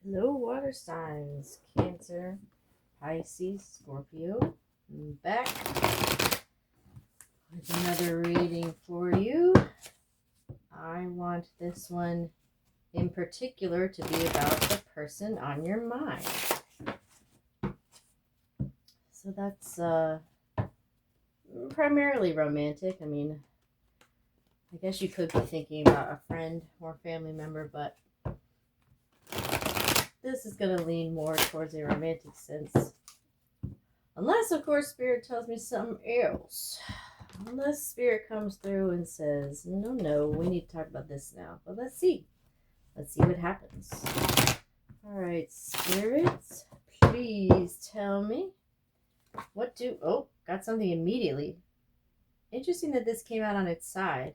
Hello, water signs, Cancer, Pisces, Scorpio. I'm back with another reading for you. I want this one in particular to be about the person on your mind. So that's primarily romantic. I mean, I guess you could be thinking about a friend or family member, but this is going to lean more towards a romantic sense. Unless, of course, Spirit tells me something else. Unless Spirit comes through and says, no, we need to talk about this now. But let's see. Let's see what happens. All right, Spirits, please tell me oh, got something immediately. Interesting that this came out on its side.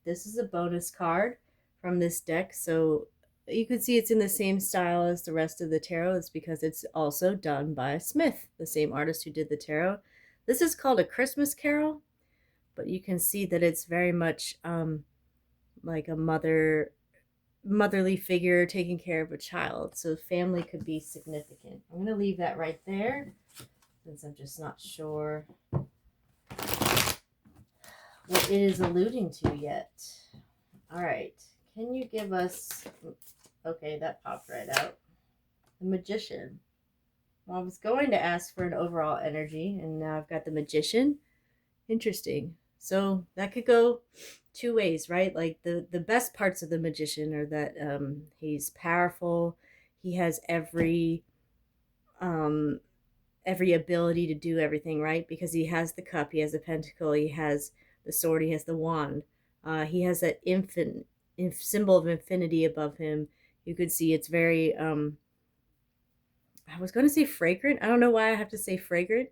This is a bonus card from this deck, so you can see it's in the same style as the rest of the tarot. It's because it's also done by Smith, the same artist who did the tarot. This is called A Christmas Carol, but you can see that it's very much like a motherly figure taking care of a child. So family could be significant. I'm going to leave that right there since I'm just not sure what it is alluding to yet. All right. Can you give us... Okay, that popped right out. The Magician. Well, I was going to ask for an overall energy, and now I've got the Magician. Interesting. So that could go two ways, right? Like the best parts of the Magician are that he's powerful. He has every ability to do everything, right? Because he has the cup, he has the pentacle, he has the sword, he has the wand. He has that symbol of infinity above him. You could see it's very I was going to say fragrant. I don't know why I have to say fragrant.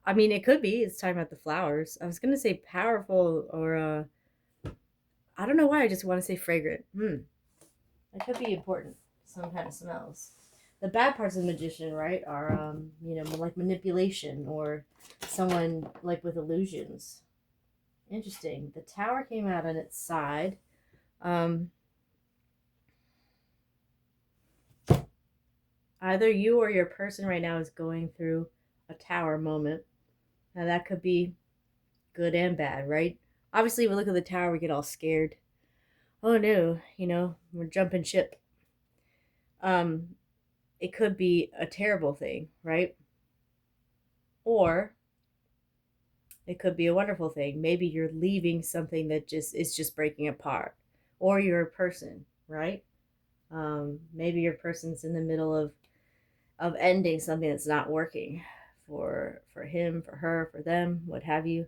I mean, it could be. It's talking about the flowers. I was going to say powerful or I don't know why. I just want to say fragrant. That could be important. Some kind of smells. The bad parts of the Magician, right, are, like manipulation or someone like with illusions. Interesting. The Tower came out on its side. Either you or your person right now is going through a Tower moment. Now, that could be good and bad, right? Obviously, we look at the Tower, we get all scared. Oh no, we're jumping ship. It could be a terrible thing, right? Or it could be a wonderful thing. Maybe you're leaving something that just breaking apart, or you're a person, right? Maybe your person's in the middle of ending something that's not working for him, for her, for them, what have you.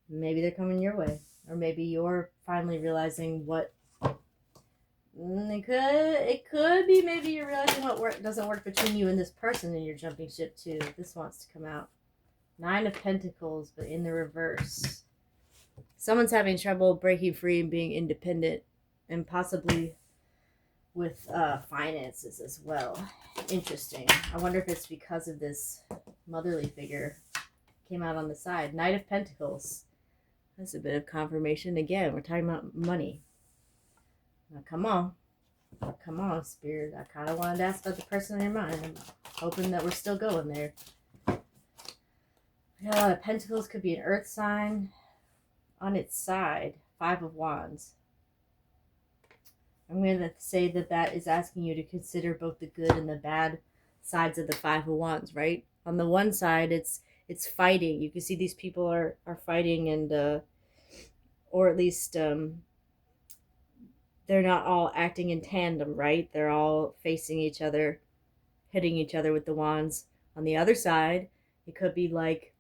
Maybe they're coming your way, or maybe you're finally realizing what it could be. Maybe you're realizing what doesn't work between you and this person, and you're jumping ship too. This wants to come out. 9 of Pentacles, but in the reverse. Someone's having trouble breaking free and being independent, and possibly with finances as well. Interesting. I wonder if it's because of this motherly figure came out on the side. Knight of Pentacles. That's a bit of confirmation. Again, we're talking about money. Now, come on, Spirit. I kind of wanted to ask about the person in your mind. I'm hoping that we're still going there. We got a lot of Pentacles. Could be an earth sign. On its side, 5 of Wands. I'm going to say that is asking you to consider both the good and the bad sides of the 5 of Wands, right? On the one side, it's fighting. You can see these people are fighting, and or at least they're not all acting in tandem, right? They're all facing each other, hitting each other with the wands. On the other side, it could be like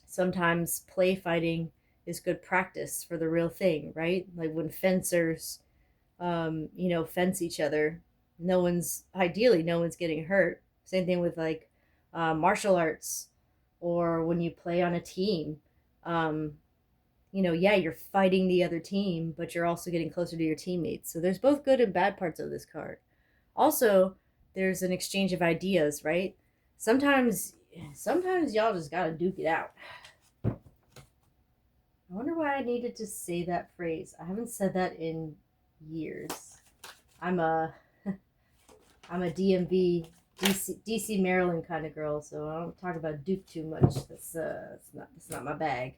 sometimes play fighting is good practice for the real thing, right? Like when fencers, fence each other, no one's getting hurt. Same thing with like martial arts, or when you play on a team. You're fighting the other team, but you're also getting closer to your teammates. So there's both good and bad parts of this card. Also, there's an exchange of ideas, right? Sometimes y'all just gotta duke it out. I wonder why I needed to say that phrase. I haven't said that in years. I'm I'm a DC Maryland kind of girl, so I don't talk about Duke too much. That's not my bag.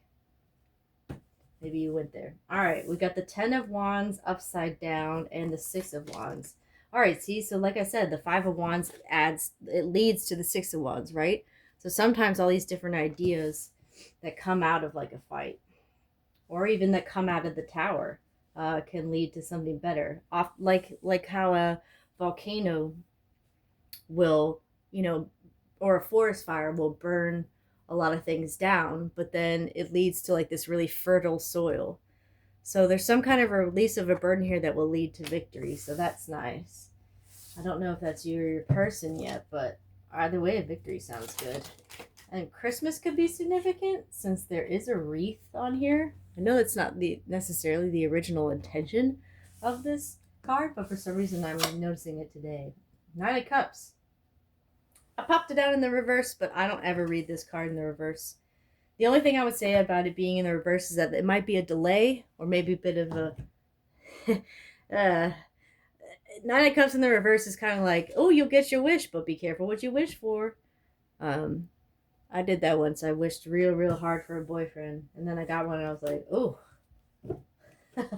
Maybe you went there. All right, we got the 10 of Wands upside down and the 6 of Wands. All right, see, so like I said, the 5 of Wands leads to the 6 of Wands, right? So sometimes all these different ideas that come out of like a fight, or even that come out of the tower, can lead to something better. Like how a volcano will, or a forest fire will burn a lot of things down, but then it leads to like this really fertile soil. So there's some kind of a release of a burden here that will lead to victory. So that's nice. I don't know if that's you or your person yet, but either way, a victory sounds good. And Christmas could be significant since there is a wreath on here. I know that's not necessarily the original intention of this card, but for some reason I'm noticing it today. 9 of Cups. I popped it out in the reverse, but I don't ever read this card in the reverse. The only thing I would say about it being in the reverse is that it might be a delay or maybe a bit of a... 9 of Cups in the reverse is kind of like, oh, you'll get your wish, but be careful what you wish for. I did that once. I wished real, real hard for a boyfriend. And then I got one and I was like, oh,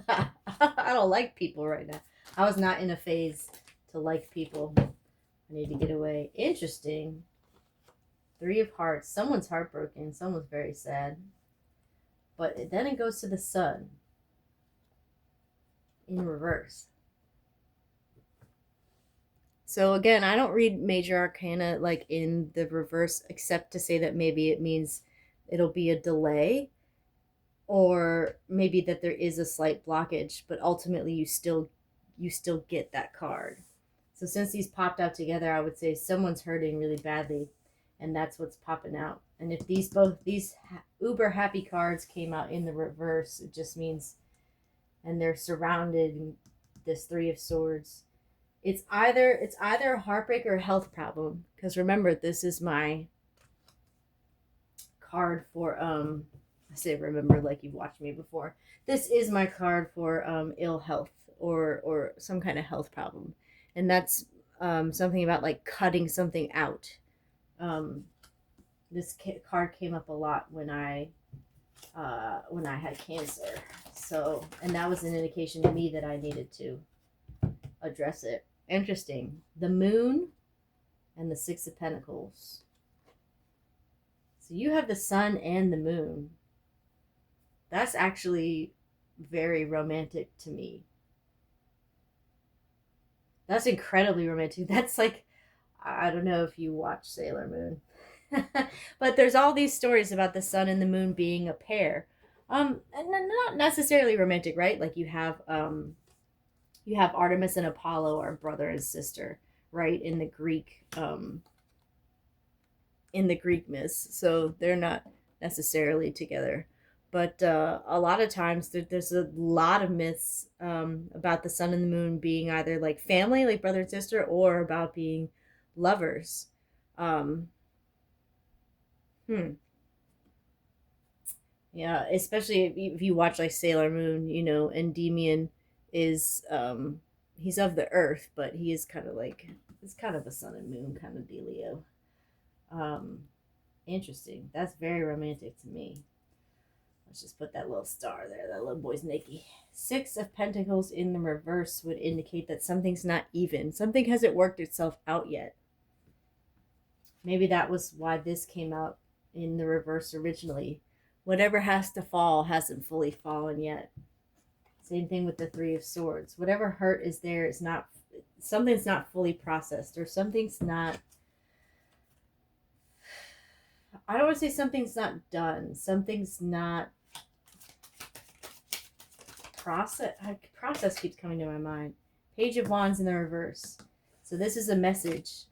I don't like people right now. I was not in a phase to like people. I need to get away. Interesting. 3 of Hearts. Someone's heartbroken. Someone's very sad. But then it goes to the Sun in reverse. So again, I don't read major arcana like in the reverse, except to say that maybe it means it'll be a delay, or maybe that there is a slight blockage, but ultimately you still get that card. So since these popped out together, I would say someone's hurting really badly, and that's what's popping out. And if these uber happy cards came out in the reverse, it just means, and they're surrounded this 3 of Swords. It's either a heartbreak or a health problem. Because remember, this is my card for I say remember like you've watched me before. This is my card for ill health or some kind of health problem, and that's something about like cutting something out. This card came up a lot when I had cancer. So, and that was an indication to me that I needed to address it. Interesting. The Moon and the 6 of Pentacles. So you have the Sun and the Moon. That's actually very romantic to me. That's incredibly romantic. That's like, I don't know if you watch Sailor Moon. But there's all these stories about the Sun and the Moon being a pair. And not necessarily romantic, right? Like you have Artemis and Apollo are brother and sister, right? In the Greek myths. So they're not necessarily together. But a lot of times there's a lot of myths about the Sun and the Moon being either like family, like brother and sister, or about being lovers. Yeah, especially if you watch like Sailor Moon, Endymion is he's of the earth, but he is kind of like, it's kind of a sun and moon kind of dealio. Interesting. That's very romantic to me. Let's just put that little star there. That little boy's naked. 6 of Pentacles in the reverse would indicate that something's not even. Something hasn't worked itself out yet. Maybe that was why this came out in the reverse originally. Whatever has to fall hasn't fully fallen yet. Same thing with the 3 of Swords. Whatever hurt is there is not, something's not fully processed, or something's not, I don't want to say something's not done. Something's not process keeps coming to my mind. Page of Wands in the reverse. So this is a message.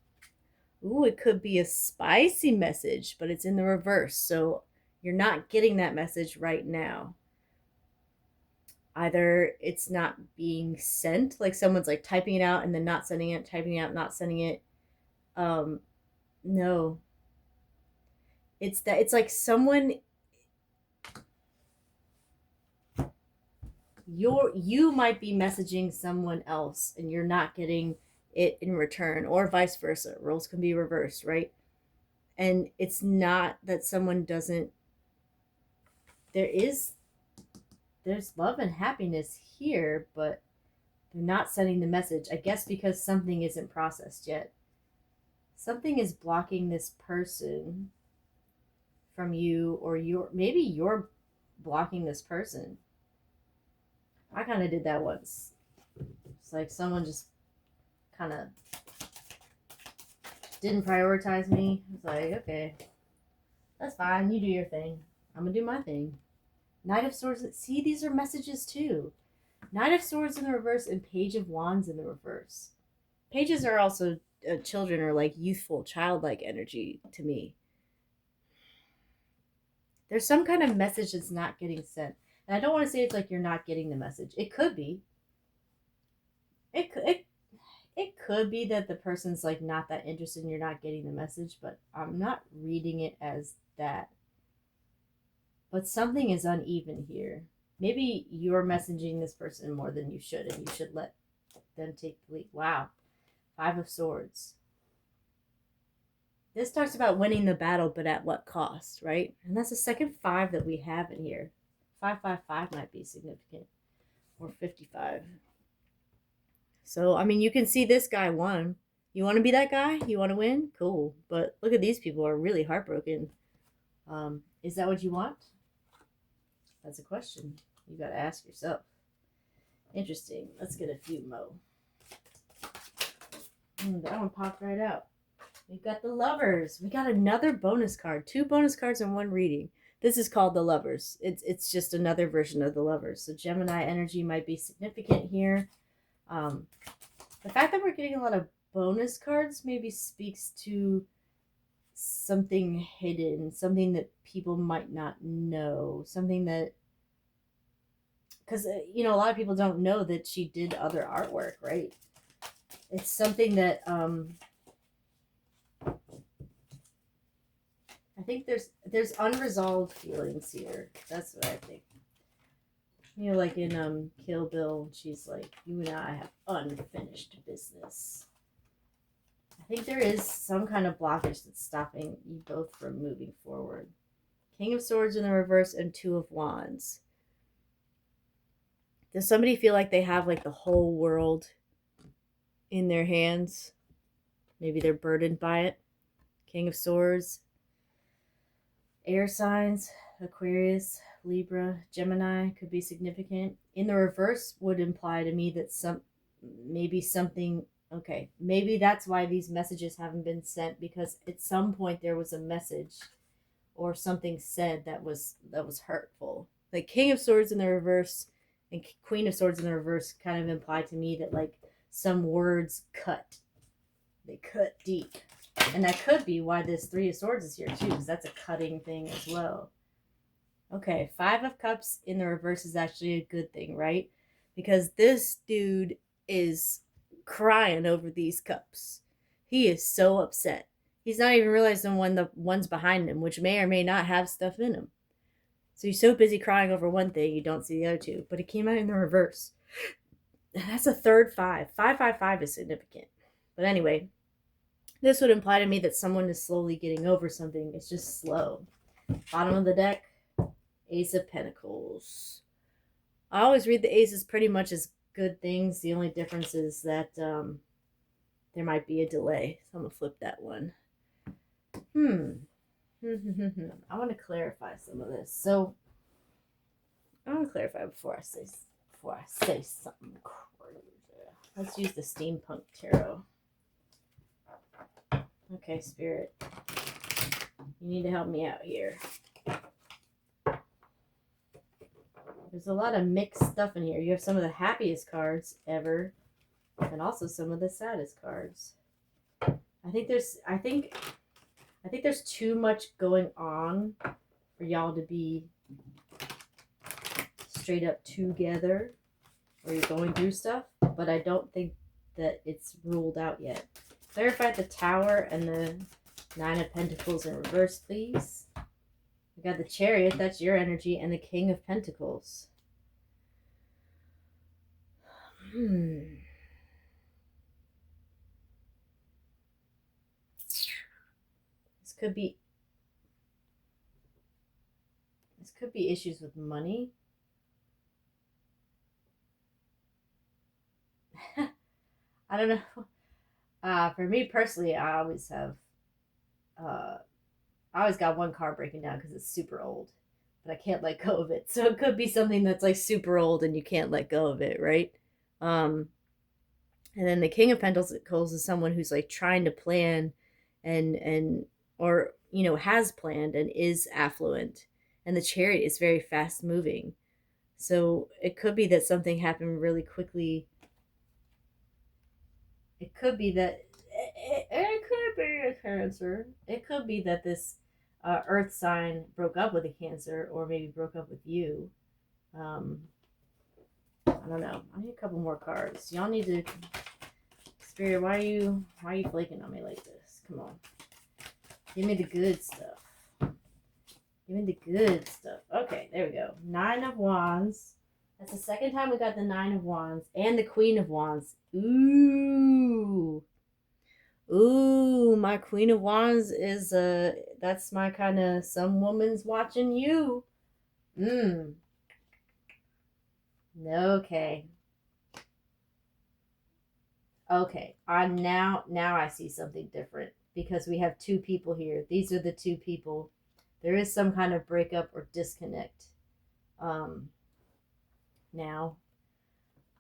Ooh, it could be a spicy message, but it's in the reverse. So you're not getting that message right now. Either it's not being sent, like someone's like typing it out and then not sending it, typing it out, not sending it. No. It's like someone, you might be messaging someone else and you're not getting it in return, or vice versa. Roles can be reversed, right? And it's not that someone doesn't, there is, there's love and happiness here, but they're not sending the message, I guess, because something isn't processed yet. Something is blocking this person from you, or maybe you're blocking this person. I kind of did that once. It's like someone just kind of didn't prioritize me. It's like, okay, that's fine. You do your thing. I'm going to do my thing. Knight of Swords. See, these are messages too. Knight of Swords in the reverse and Page of Wands in the reverse. Pages are also children, or like youthful, childlike energy to me. There's some kind of message that's not getting sent. And I don't want to say it's like you're not getting the message. It could be. It could be that the person's like not that interested and you're not getting the message, but I'm not reading it as that. But something is uneven here. Maybe you're messaging this person more than you should, and you should let them take the lead. Wow. 5 of Swords. This talks about winning the battle, but at what cost, right? And that's the second 5 that we have in here. 555 might be significant, or 55. So, I mean, you can see this guy won. You want to be that guy? You want to win? Cool. But look at these people are really heartbroken. Is that what you want? That's a question you got to ask yourself. Interesting. Let's get a few more. That one popped right out. We've got the Lovers. We got another bonus card. 2 bonus cards in one reading. This is called the Lovers. It's just another version of the Lovers. So Gemini energy might be significant here. The fact that we're getting a lot of bonus cards maybe speaks to something hidden, something that people might not know, something that, because a lot of people don't know that she did other artwork, right? It's something that I think there's unresolved feelings here. That's what I think. Like in Kill Bill, she's like, you and I have unfinished business. I think there is some kind of blockage that's stopping you both from moving forward. King of Swords in the reverse and 2 of Wands. Does somebody feel like they have like the whole world in their hands? Maybe they're burdened by it. King of Swords. Air signs, Aquarius, Libra, Gemini could be significant. In the reverse would imply to me that maybe that's why these messages haven't been sent, because at some point there was a message or something said that was hurtful. Like King of Swords in the reverse and Queen of Swords in the reverse kind of imply to me that like some words cut. They cut deep. And that could be why this 3 of Swords is here too, because that's a cutting thing as well. Okay, 5 of Cups in the reverse is actually a good thing, right? Because this dude is crying over these cups. He is so upset. He's not even realizing when the one's behind him, which may or may not have stuff in him. So he's so busy crying over one thing, you don't see the other 2. But it came out in the reverse. That's a third 5. 555 is significant. But anyway, this would imply to me that someone is slowly getting over something. It's just slow. Bottom of the deck, Ace of Pentacles. I always read the aces pretty much as good things. The only difference is that there might be a delay. So I'm going to flip that one. I want to clarify some of this. So I want to clarify before I say something crazy. Let's use the Steampunk Tarot. Okay, Spirit. You need to help me out here. There's a lot of mixed stuff in here. You have some of the happiest cards ever, and also some of the saddest cards. I think there's too much going on for y'all to be straight up together, or you're going through stuff, but I don't think that it's ruled out yet. Clarify the Tower and the 9 of Pentacles in reverse, please. We got the Chariot, that's your energy, and the King of Pentacles. could be issues with money. I don't know. For me personally, I always got one car breaking down because it's super old, but I can't let go of it. So it could be something that's like super old and you can't let go of it, right? Um, and then the King of Pentacles is someone who's like trying to plan and or has planned and is affluent. And the Chariot is very fast moving. So it could be that something happened really quickly. It could be that it could be a Cancer. It could be that this Earth sign broke up with a Cancer, or maybe broke up with you. Um, I don't know. I need a couple more cards. Y'all need to. Spirit, why are you flaking on me like this? Come on, give me the good stuff. Give me the good stuff. Okay, there we go. 9 of Wands. That's the second time we got the 9 of Wands and the Queen of Wands. Ooh. Ooh, my Queen of Wands is that's my kind of some woman's watching you. Okay. Okay. Now I see something different because we have two people here. These are the two people. There is some kind of breakup or disconnect. Now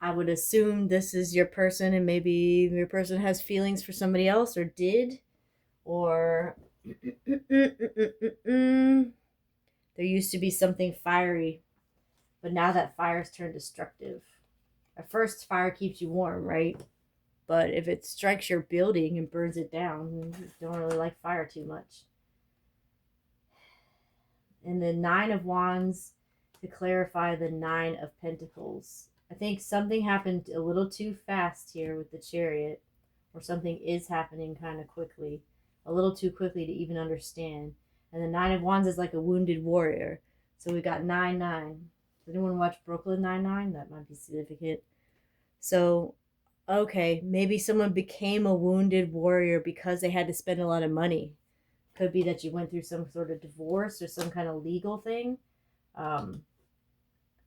I would assume this is your person, and maybe your person has feelings for somebody else, or did, or there used to be something fiery, but now that fire's turned destructive. At first, fire keeps you warm, right? But if it strikes your building and burns it down, you don't really like fire too much. And the 9 of Wands to clarify the 9 of Pentacles. I think something happened a little too fast here with the Chariot, or something is happening kind of quickly, a little too quickly to even understand. And the 9 of Wands is like a wounded warrior. So we got 9-9. Does anyone watch Brooklyn Nine-Nine? That might be significant. So, okay, maybe someone became a wounded warrior because they had to spend a lot of money. Could be that you went through some sort of divorce or some kind of legal thing.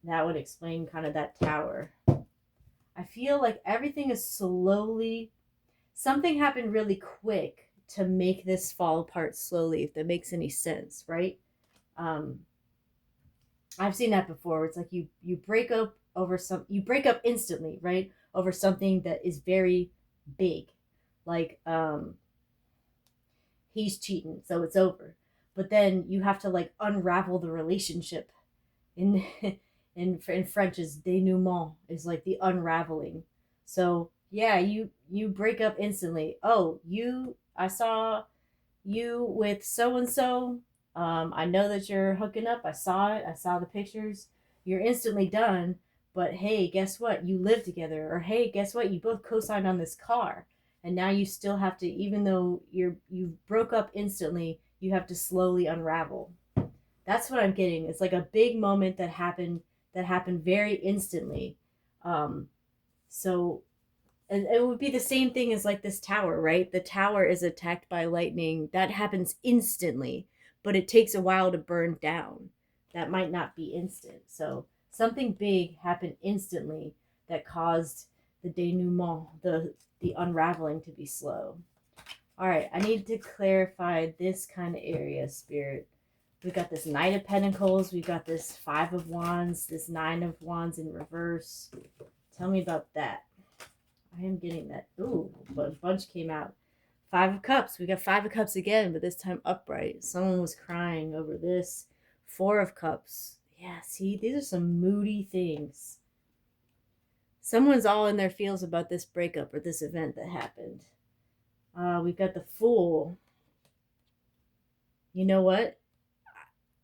That would explain kind of that Tower. I feel like everything is slowly, something happened really quick to make this fall apart slowly, if that makes any sense, right? I've seen that before. It's like you break up over you break up instantly, right? Over something that is very big. Like he's cheating, so it's over. But then you have to like unravel the relationship. In in French is denouement, is like the unraveling. So yeah, you break up instantly. Oh, I saw you with so and so. I know that you're hooking up. I saw it. I saw the pictures. You're instantly done. But hey, guess what? You live together. Or hey, guess what? You both co-signed on this car. And now you still have to, even though you broke up instantly, you have to slowly unravel. That's what I'm getting. It's like a big moment that happened very instantly. So and it would be the same thing as like this tower, right? The tower is attacked by lightning. That happens instantly, but it takes a while to burn down. That might not be instant. So something big happened instantly that caused the denouement, the unraveling, to be slow. All right, I need to clarify this kind of area, Spirit. We got this Knight of Pentacles. We got this 5 of Wands, this 9 of Wands in reverse. Tell me about that. I am getting that. Ooh, a bunch came out. 5 of Cups. We got 5 of Cups again, but this time upright. Someone was crying over this. 4 of Cups. Yeah, see, these are some moody things. Someone's all in their feels about this breakup or this event that happened. We've got the Fool. You know what?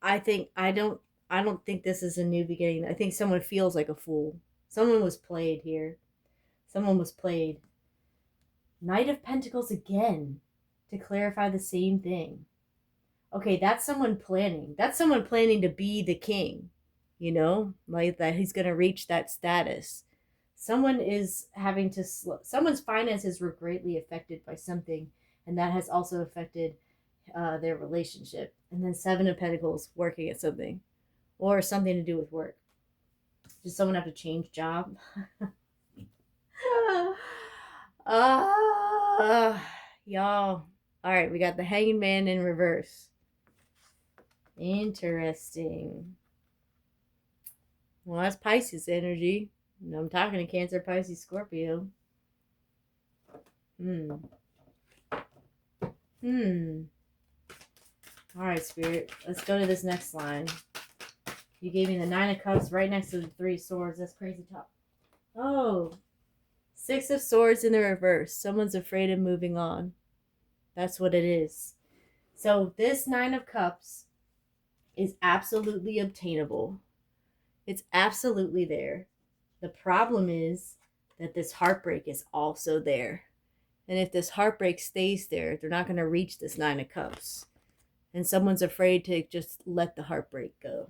I don't think this is a new beginning. I think someone feels like a fool. Someone was played here. Someone was played. Knight of Pentacles again, to clarify the same thing. Okay, that's someone planning. That's someone planning to be the king. You know, like that he's going to reach that status. Someone is having to someone's finances were greatly affected by something, and that has also affected their relationship. And then Seven of Pentacles, working at something or something to do with work. Does someone have to change job? Y'all. All right, we got the Hanged Man in reverse. Interesting. Well, that's Pisces energy. I'm talking to Cancer, Pisces, Scorpio. All right, Spirit. Let's go to this next line. You gave me the Nine of Cups right next to the Three of Swords. That's crazy talk. Oh. Six of Swords in the reverse. Someone's afraid of moving on. That's what it is. So this Nine of Cups is absolutely obtainable. It's absolutely there. The problem is that this heartbreak is also there. And if this heartbreak stays there, they're not going to reach this Nine of Cups. And someone's afraid to just let the heartbreak go.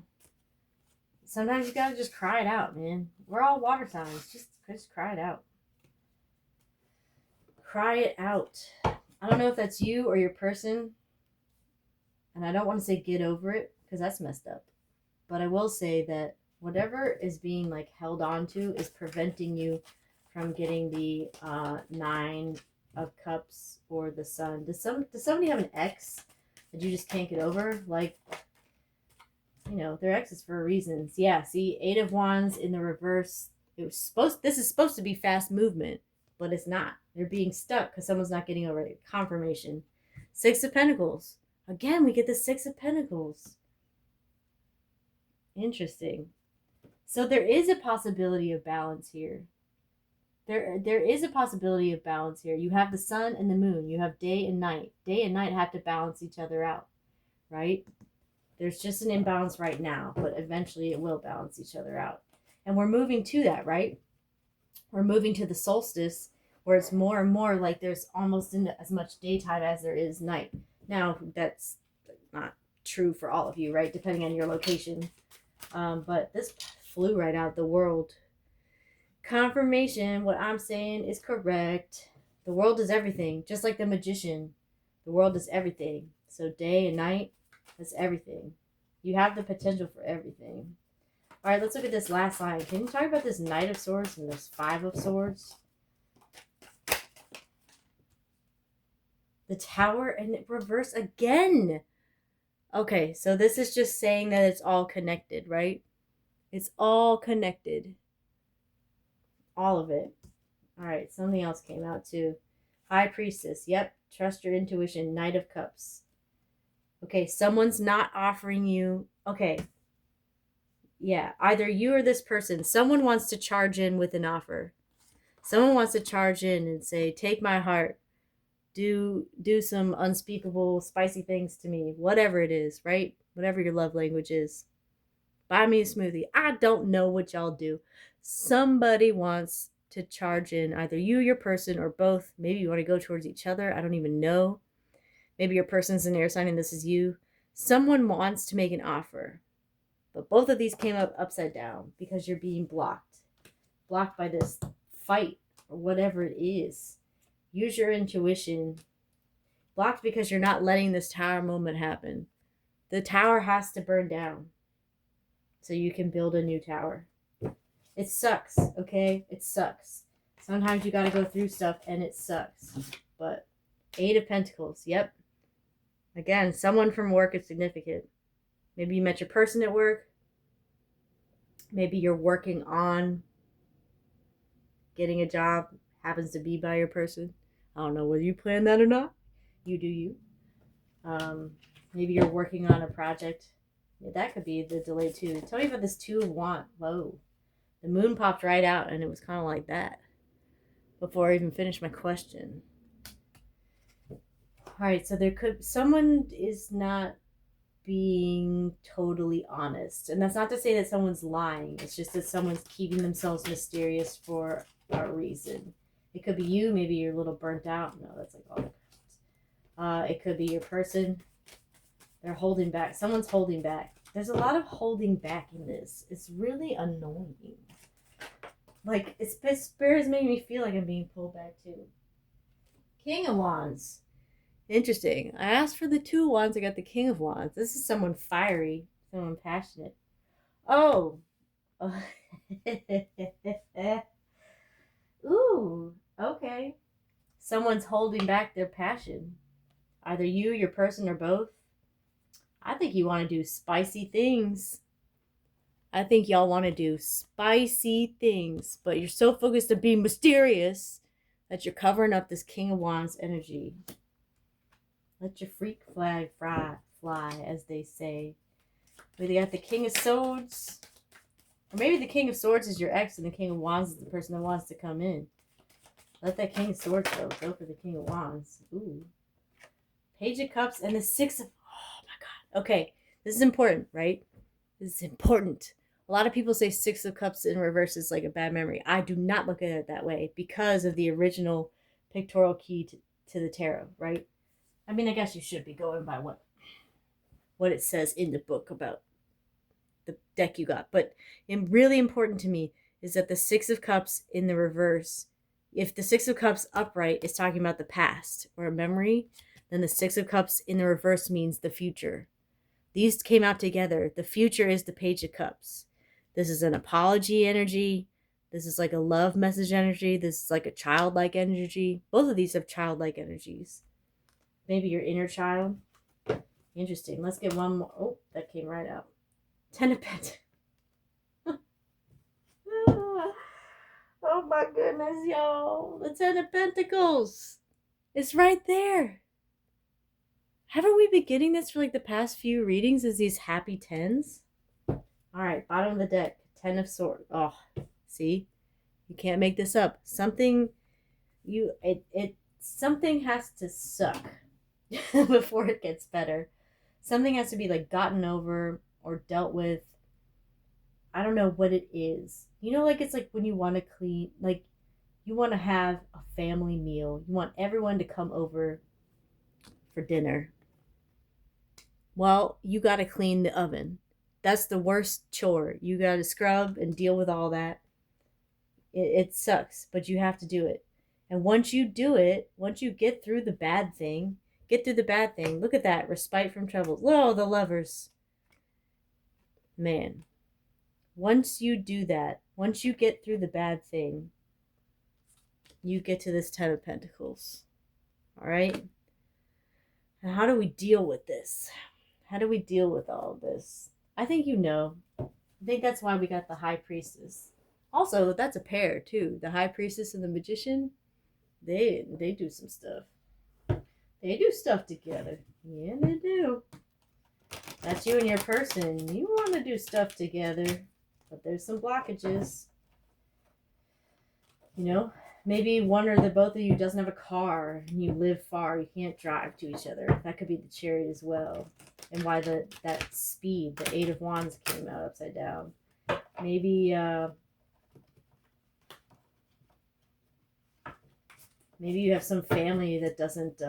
Sometimes you got to just cry it out, man. We're all water signs. Just cry it out. Cry it out. I don't know if that's you or your person. And I don't want to say get over it, because that's messed up. But I will say that whatever is being like held on to is preventing you from getting the Nine of Cups or the Sun. Does somebody have an ex that you just can't get over? Like, you know, their ex is for reasons. Yeah, see, Eight of Wands in the reverse. This is supposed to be fast movement, but it's not. They're being stuck because someone's not getting over it. Confirmation. Six of Pentacles. Again, we get the Six of Pentacles. Interesting. So there is a possibility of balance here. There is a possibility of balance here. You have the sun and the moon. You have day and night. Day and night have to balance each other out, right? There's just an imbalance right now, but eventually it will balance each other out. And we're moving to that, right? We're moving to the solstice, where it's more and more like there's almost as much daytime as there is night. Now, that's not true for all of you, right? Depending on your location. But this flew right out the world. Confirmation, what I'm saying is correct. The world is everything, just like the magician. The world is everything. So day and night, that's everything. You have the potential for everything. All right, let's look at this last line. Can you talk about this Knight of Swords and this Five of Swords? The Tower and it reverse again. Okay, so this is just saying that it's all connected, right? It's all connected. All of it. All right, something else came out too. High Priestess. Yep, trust your intuition. Knight of Cups. Okay, someone's not offering you. Okay. Yeah, either you or this person. Someone wants to charge in with an offer. Someone wants to charge in and say, take my heart. Do some unspeakable, spicy things to me. Whatever it is, right? Whatever your love language is. Buy me a smoothie. I don't know what y'all do. Somebody wants to charge in, either you, your person, or both. Maybe you want to go towards each other. I don't even know. Maybe your person's an air sign and this is you. Someone wants to make an offer. But both of these came up upside down because you're being blocked. Blocked by this fight or whatever it is. Use your intuition. Blocked because you're not letting this tower moment happen. The tower has to burn down so you can build a new tower. It sucks, okay? It sucks. Sometimes you got to go through stuff and it sucks. But Eight of Pentacles, yep. Again, someone from work is significant. Maybe you met your person at work. Maybe you're working on getting a job. Happens to be by your person. I don't know whether you plan that or not. You do you. Maybe you're working on a project. Yeah, that could be the delay too. Tell me about this Two of Wands. Whoa. The moon popped right out and it was kind of like that. Before I even finished my question. Alright, so someone is not being totally honest. And that's not to say that someone's lying. It's just that someone's keeping themselves mysterious for a reason. It could be you. Maybe you're a little burnt out. No, that's like all the cards. It could be your person. They're holding back. Someone's holding back. There's a lot of holding back in this. It's really annoying. Like, Spirit is making me feel like I'm being pulled back too. King of Wands. Interesting. I asked for the 2 of Wands. I got the King of Wands. This is someone fiery, someone passionate. Oh. Ooh, okay. Someone's holding back their passion. Either you, your person, or both. I think you want to do spicy things. I think y'all want to do spicy things, but you're so focused on being mysterious that you're covering up this King of Wands energy. Let your freak flag fly, as they say. We got the King of Swords. Or maybe the King of Swords is your ex and the King of Wands is the person that wants to come in. Let that King of Swords go. Go for the King of Wands. Ooh. Page of Cups and the 6 of... Oh my God. Okay. This is important, right? This is important. A lot of people say 6 of Cups in reverse is like a bad memory. I do not look at it that way because of the original pictorial key to the tarot, right? I mean, I guess you should be going by what it says in the book about the deck you got. But really important to me is that the 6 of Cups in the reverse, if the 6 of Cups upright is talking about the past or a memory, then the 6 of Cups in the reverse means the future. These came out together. The future is the Page of Cups. This is an apology energy. This is like a love message energy. This is like a childlike energy. Both of these have childlike energies. Maybe your inner child. Interesting. Let's get one more. Oh, that came right out. 10 of Pentacles. Oh my goodness, y'all. The 10 of Pentacles. It's right there. Haven't we been getting this for like the past few readings as these happy 10s? All right, bottom of the deck. 10 of Swords. Oh, see? You can't make this up. Something has to suck before it gets better. Something has to be like gotten over or dealt with. I don't know what it is. You know, like it's like when you want to clean, like you want to have a family meal. You want everyone to come over for dinner. Well, you got to clean the oven. That's the worst chore. You got to scrub and deal with all that. It sucks, but you have to do it. And once you do it, once you get through the bad thing, look at that, respite from troubles. Oh, the Lovers. Man, once you do that, once you get through the bad thing, you get to this 10 of Pentacles. All right? And how do we deal with this? How do we deal with all of this? I think you know. I think that's why we got the High Priestess. Also, that's a pair, too. The High Priestess and the Magician, they do some stuff. They do stuff together. Yeah, they do. That's you and your person. You want to do stuff together, but there's some blockages. You know, maybe one or the both of you doesn't have a car and you live far. You can't drive to each other. That could be the Chariot as well. And why that speed, the 8 of Wands came out upside down. Maybe you have some family that doesn't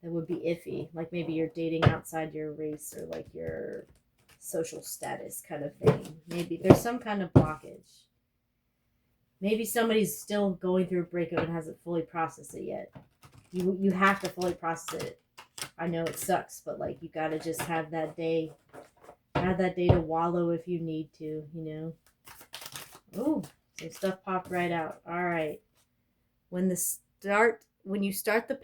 that would be iffy. Like maybe you're dating outside your race or like your social status kind of thing. Maybe there's some kind of blockage. Maybe somebody's still going through a breakup and hasn't fully processed it yet. You have to fully process it. I know it sucks, but like you gotta just have that day. Have that day to wallow if you need to, you know. Oh, some stuff popped right out. All right. When you start, the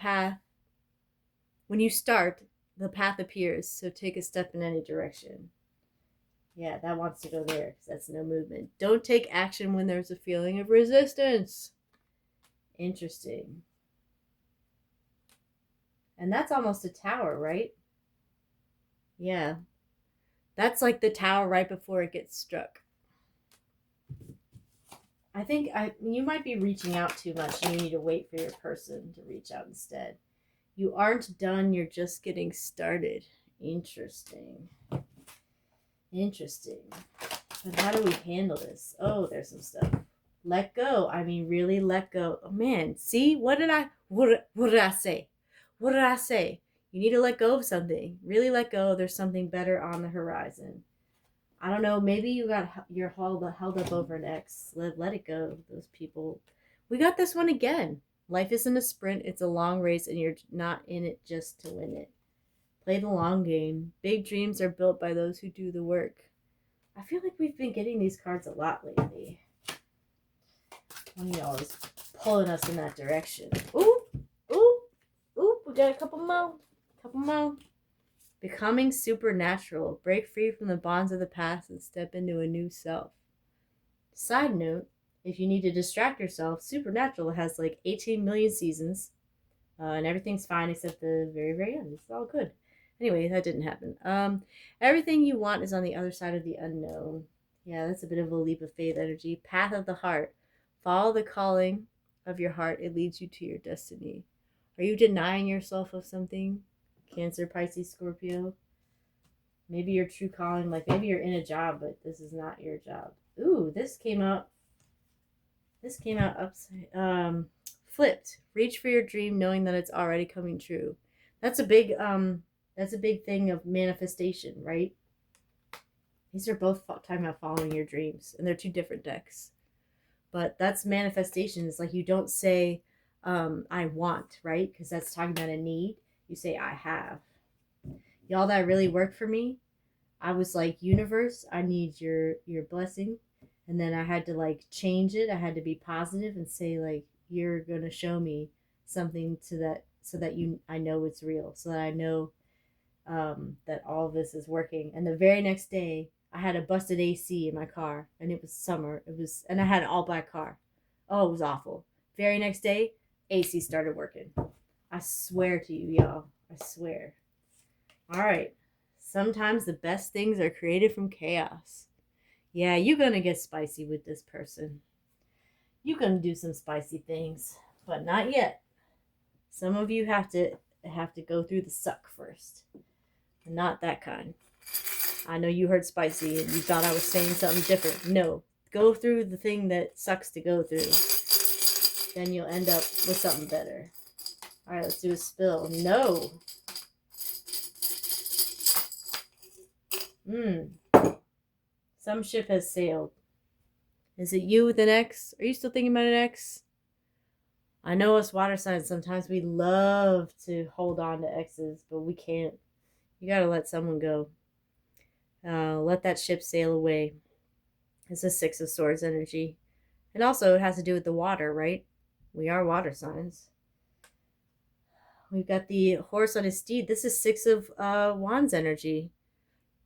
path appears. So take a step in any direction. Yeah, that wants to go there because that's no movement. Don't take action when there's a feeling of resistance. Interesting. And that's almost a tower, right? Yeah. That's like the tower right before it gets struck. I think you might be reaching out too much and you need to wait for your person to reach out instead. You aren't done, you're just getting started. Interesting. But how do we handle this? Oh, there's some stuff. Let go. I mean, really let go. Oh, man, see? What did I say? What did I say? You need to let go of something. Really let go. There's something better on the horizon. I don't know. Maybe you're held up over an ex. Let it go. Those people. We got this one again. Life isn't a sprint, it's a long race, and you're not in it just to win it. Play the long game. Big dreams are built by those who do the work. I feel like we've been getting these cards a lot lately. One of y'all is pulling us in that direction. Ooh, ooh, ooh, we got a couple more. Couple more. Becoming supernatural. Break free from the bonds of the past and step into a new self. Side note, if you need to distract yourself, Supernatural has like 18 million seasons. And everything's fine except the very, very end. It's all good. Anyway, that didn't happen. Everything you want is on the other side of the unknown. Yeah, that's a bit of a leap of faith energy. Path of the heart. Follow the calling of your heart. It leads you to your destiny. Are you denying yourself of something? Cancer, Pisces, Scorpio. Maybe your true calling, like maybe you're in a job, but this is not your job. Ooh, this came out upside flipped. Reach for your dream knowing that it's already coming true. That's a big thing of manifestation, right? These are both talking about following your dreams, and they're two different decks. But that's manifestation. It's like you don't say I want, right? Because that's talking about a need. You say I have. Y'all, that really worked for me. I was like, universe, I need your blessing. And then I had to like change it. I had to be positive and say like, you're going to show me something to that, so that I know it's real, so that I know that all of this is working. And the very next day I had a busted AC in my car, and it was summer. And I had an all black car. Oh, it was awful. Very next day, AC started working. I swear to you, y'all. I swear. All right. Sometimes the best things are created from chaos. Yeah, you're going to get spicy with this person. You're going to do some spicy things, but not yet. Some of you have to go through the suck first. Not that kind. I know you heard spicy and you thought I was saying something different. No. Go through the thing that sucks to go through. Then you'll end up with something better. All right, let's do a spill. No. Some ship has sailed. Is it you with an X? Are you still thinking about an X? I know us water signs, sometimes we love to hold on to X's, but we can't. You gotta let someone go. Let that ship sail away. It's a Six of Swords energy. And also it has to do with the water, right? We are water signs. We've got the horse on his steed. This is Six of Wands energy.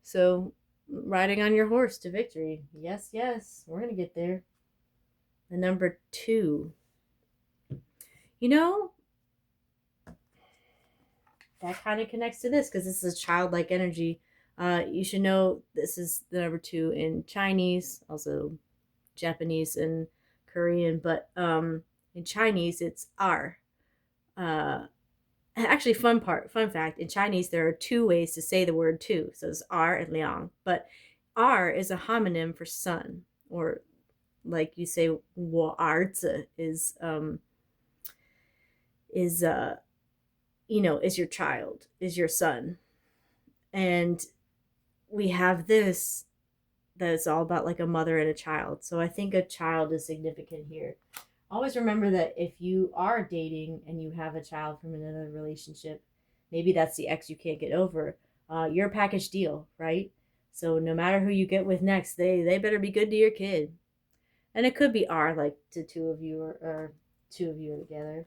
So riding on your horse to victory. Yes, yes. We're going to get there. The number 2. You know, that kind of connects to this because this is childlike energy. You should know this is the number 2 in Chinese, also Japanese and Korean, but in Chinese it's R. Actually, fun fact, in Chinese there are 2 ways to say the word two. So it's R and Liang, but R is a homonym for son, or like you say, 我儿子 is your child, is your son. And we have this that is all about like a mother and a child. So I think a child is significant here. Always remember that if you are dating and you have a child from another relationship, maybe that's the ex you can't get over. You're a package deal, right? So no matter who you get with next, they better be good to your kid. And it could be R, like to 2 of you or 2 of you are together.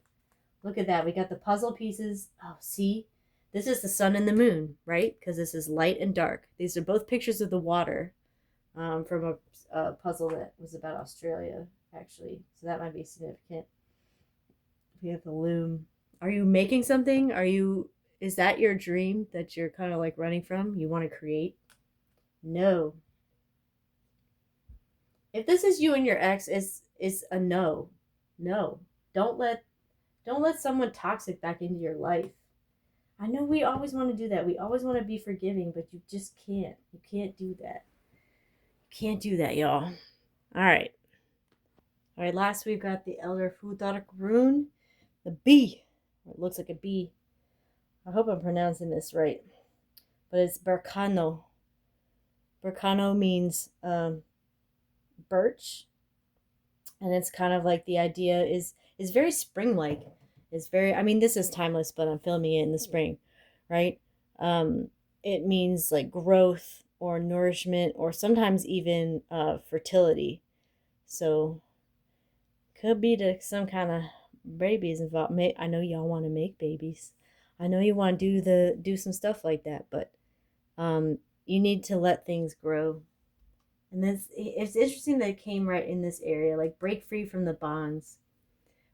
Look at that. We got the puzzle pieces. Oh, see? This is the sun and the moon, right? Because this is light and dark. These are both pictures of the water from a puzzle that was about Australia, actually. So that might be significant. We have the loom. Are you making something? Is that your dream that you're kind of like running from? You want to create? No. If this is you and your ex, it's a no. No. Don't let someone toxic back into your life. I know we always want to do that. We always want to be forgiving, but you just can't. You can't do that. You can't do that, y'all. All right. Last we've got the Elder Futhark rune, the B. It looks like a B. I hope I'm pronouncing this right. But it's Berkano. Berkano means birch. And it's kind of like the idea is is very spring-like. It's very, I mean, this is timeless, but I'm filming it in the spring, right? Um, it means like growth or nourishment or sometimes even fertility. So could be to some kind of babies involved. I know y'all want to make babies. I know you want to do some stuff like that, but you need to let things grow. And this, it's interesting that it came right in this area, like break free from the bonds.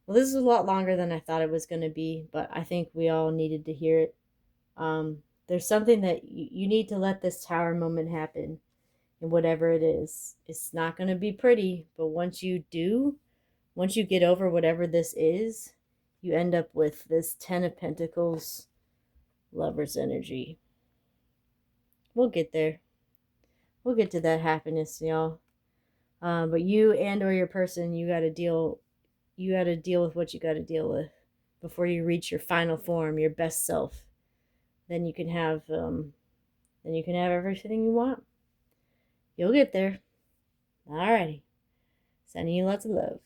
Well, this is a lot longer than I thought it was going to be, but I think we all needed to hear it. There's something that you need to let this tower moment happen, and whatever it is, it's not going to be pretty, but once you do, once you get over whatever this is, you end up with this 10 of Pentacles, Lover's energy. We'll get there. We'll get to that happiness, y'all. But you and or your person, you got to deal with what you got to deal with before you reach your final form, your best self. Then you can have everything you want. You'll get there. Alrighty. Sending you lots of love.